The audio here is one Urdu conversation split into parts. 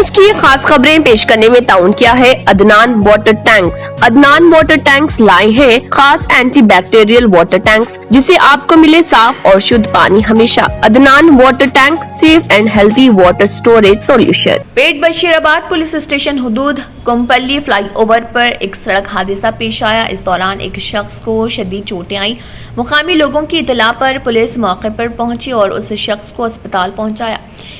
نیوز کی خاص خبریں پیش کرنے میں تعاون کیا ہے Adnan water tanks. Adnan water tanks لائے ہیں خاص اینٹی بیکٹیریل واٹر ٹینکس جسے آپ کو ملے صاف اور شدھ پانی ہمیشہ۔ Adnan water tank safe and healthy water storage solution. پیٹ بشیر آباد پولیس اسٹیشن حدود کمپلی فلائی اوور پر ایک سڑک حادثہ پیش آیا۔ اس دوران ایک شخص کو شدید چوٹیں آئیں۔ مقامی لوگوں کی اطلاع پر پولیس موقع پر پہنچی اور اس شخص کو اسپتال پہنچایا۔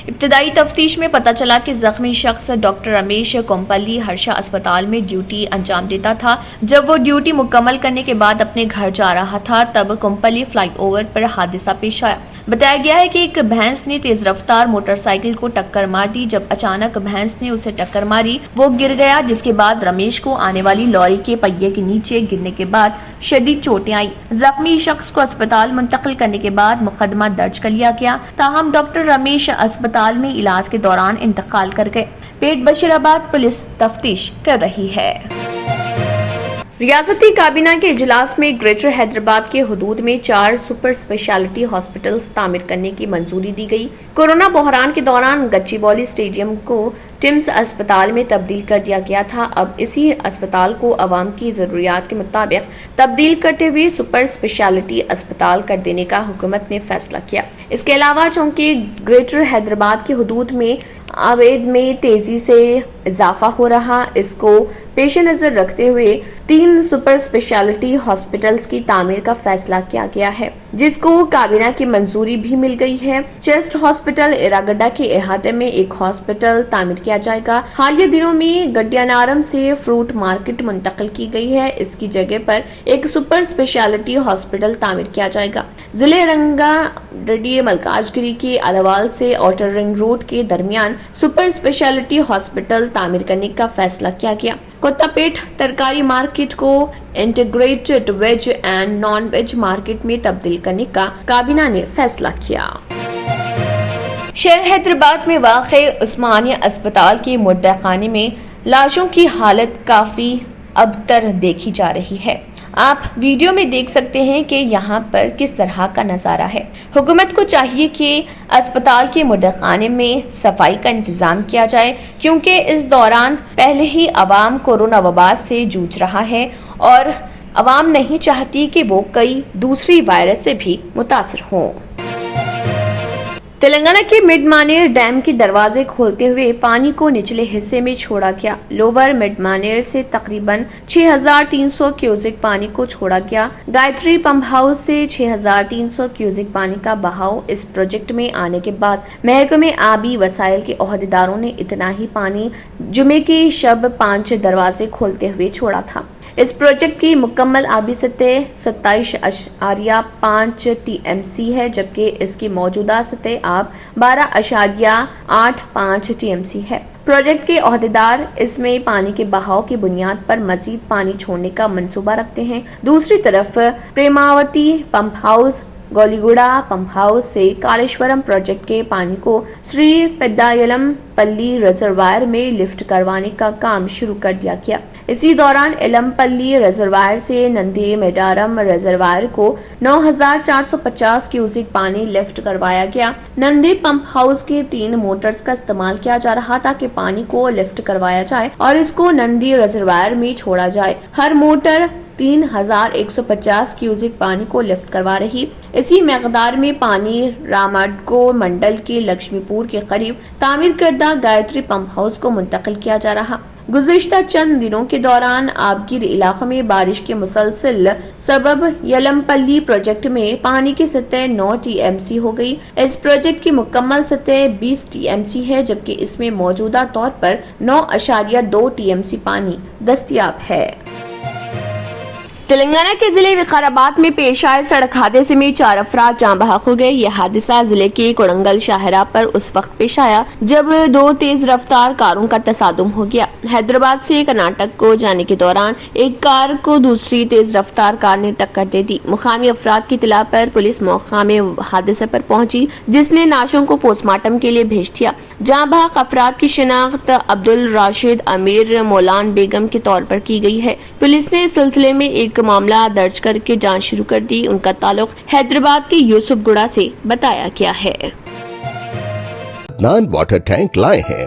ابتدائی تفتیش میں پتہ چلا کہ زخمی شخص ڈاکٹر رمیش کمپلی ہرشا اسپتال میں ڈیوٹی انجام دیتا تھا۔ جب وہ ڈیوٹی مکمل کرنے کے بعد اپنے گھر جا رہا تھا تب کمپلی فلائی اوور پر حادثہ پیش آیا۔ بتایا گیا ہے کہ ایک بھینس نے تیز رفتار موٹر سائیکل کو ٹکر مار دی۔ جب اچانک بھینس نے اسے ٹکر ماری وہ گر گیا، جس کے بعد رمیش کو آنے والی لوری کے پہیے کے نیچے گرنے کے بعد شدید چوٹیں آئیں۔ زخمی شخص کو اسپتال منتقل کرنے کے بعد مقدمہ درج کر لیا گیا، تاہم ڈاکٹر رمیش اسپتال میں علاج کے دوران انتقال کر گئے۔ پیٹ بشیر آباد پولیس تفتیش کر رہی ہے۔ ریاستی کابینہ کے اجلاس میں گریٹر حیدرآباد کے حدود میں 4 سپر اسپیشلٹی ہاسپٹلز تعمیر کرنے کی منظوری دی گئی۔ کورونا بحران کے دوران گچی بالی اسٹیڈیم کو ٹمز اسپتال میں تبدیل کر دیا گیا تھا۔ اب اسی اسپتال کو عوام کی ضروریات کے مطابق تبدیل کرتے ہوئے سپر اسپیشلٹی اسپتال کر دینے کا حکومت نے فیصلہ کیا۔ اس کے علاوہ چونکہ گریٹر حیدرآباد کے حدود میں آباد میں تیزی سے اضافہ ہو رہا، اس کو پیش نظر رکھتے ہوئے 3 سپر اسپیشلٹی ہاسپٹلز کی تعمیر کا فیصلہ کیا گیا ہے، جس کو کابینہ کی منظوری بھی مل گئی ہے۔ چیسٹ ہاسپٹل ایراگڈا کے احاطے میں ایک ہاسپٹل تعمیر کیا جائے گا۔ حالیہ دنوں میں گڈیانارم سے فروٹ مارکیٹ منتقل کی گئی ہے، اس کی جگہ پر ایک سپر اسپیشلٹی ہاسپٹل تعمیر کیا جائے گا۔ ضلع رنگا ریڈی ملکاج گری کے الاوال سے آؤٹر رنگ روڈ کے درمیان سپر اسپیشلٹی ہاسپٹل تعمیر کرنے کا فیصلہ کیا گیا۔ کوتا پیٹ ترکاری مارکیٹ کو integrated veg and non veg market میں تبدیل کرنے کا کابینہ نے فیصلہ کیا۔ شہر حیدرآباد میں واقع عثمانیہ اسپتال کے مردہ خانے میں لاشوں کی حالت کافی ابتر دیکھی جا رہی ہے۔ آپ ویڈیو میں دیکھ سکتے ہیں کہ یہاں پر کس طرح کا نظارہ ہے۔ حکومت کو چاہیے کہ اسپتال کے مردہ خانے میں صفائی کا انتظام کیا جائے، کیونکہ اس دوران پہلے ہی عوام کورونا وبا سے جوجھ رہا ہے اور عوام نہیں چاہتی کہ وہ کئی دوسری وائرس سے بھی متاثر ہوں۔ تلنگانہ کے مڈ مانیر ڈیم کے دروازے کھولتے ہوئے پانی کو نچلے حصے میں چھوڑا گیا۔ لوور مڈ مانیر سے تقریباً 6300 کیوسک پانی کو چھوڑا گیا۔ گایتری پمپ ہاؤس سے 6300 کیوسک پانی کا بہاؤ اس پروجیکٹ میں آنے کے بعد محکمہ آبی وسائل کے عہدیداروں نے اتنا ہی پانی جمعے کی شب 5 دروازے کھولتے ہوئے چھوڑا تھا۔ اس پروجیکٹ کی مکمل آبی سطح 27.5 TMC ہے، جبکہ اس کی موجودہ سطح آب 12.85 TMC ہے۔ پروجیکٹ کے عہدیدار اس میں پانی کے بہاؤ کی بنیاد پر مزید پانی چھوڑنے کا منصوبہ رکھتے ہیں۔ دوسری طرف پریماوتی پمپ ہاؤس گولیگوڑا پمپ ہاؤس سے کالیشورم پروجیکٹ کے پانی کو سری پیدایلم پلی ریزروائر میں لفٹ کروانے کا کام شروع کر دیا گیا۔ اسی دوران ایلم پلی ریزروائر سے نندی میڈارم ریزروائر کو 9450 کیوسک پانی لفٹ کروایا گیا۔ نندی پمپ ہاؤس کے 3 موٹرز کا استعمال کیا جا رہا تھا کہ پانی کو لفٹ کروایا جائے اور اس کو نندی ریزروائر میں چھوڑا جائے۔ ہر موٹر 3150 کیوسک پانی کو لفٹ کروا رہی۔ اسی مقدار میں پانی رامڈگو منڈل کے لکشمی پور کے قریب تعمیر کردہ گایتری پمپ ہاؤس کو منتقل کیا جا رہا۔ گزشتہ چند دنوں کے دوران آبگیر علاقے میں بارش کے مسلسل سبب یلم پلی پروجیکٹ میں پانی کی سطح 9 TMC ہو گئی۔ اس پروجیکٹ کی مکمل سطح 20 TMC ہے، جبکہ اس میں موجودہ طور پر 9.2 TMC پانی دستیاب ہے۔ تلنگانہ کے ضلع وقار آباد میں پیش آئے سڑک حادثے میں 4 افراد جاں بحق ہو گئے۔ یہ حادثہ ضلع کے کوڑنگل شاہراہ پر اس وقت پیش آیا جب 2 تیز رفتار کاروں کا تصادم ہو گیا۔ حیدرآباد سے کرناٹک کو جانے کے دوران ایک کار کو دوسری تیز رفتار کار نے ٹکر دے دی۔ مقامی افراد کی اطلاع پر پولیس موقع میں حادثے پر پہنچی، جس نے لاشوں کو پوسٹ مارٹم کے لیے بھیج دیا۔ جاں بحق افراد کی شناخت عبدالراشد امیر مولان بیگم کے طور پر کی گئی ہے۔ پولیس نے اس سلسلے میں ایک معاملہ درج کر کے جانچ شروع کر دی۔ ان کا تعلق حیدرآباد کے یوسف گڑا سے بتایا گیا ہے۔ عدنان واٹر ٹینک لائے ہیں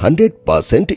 100%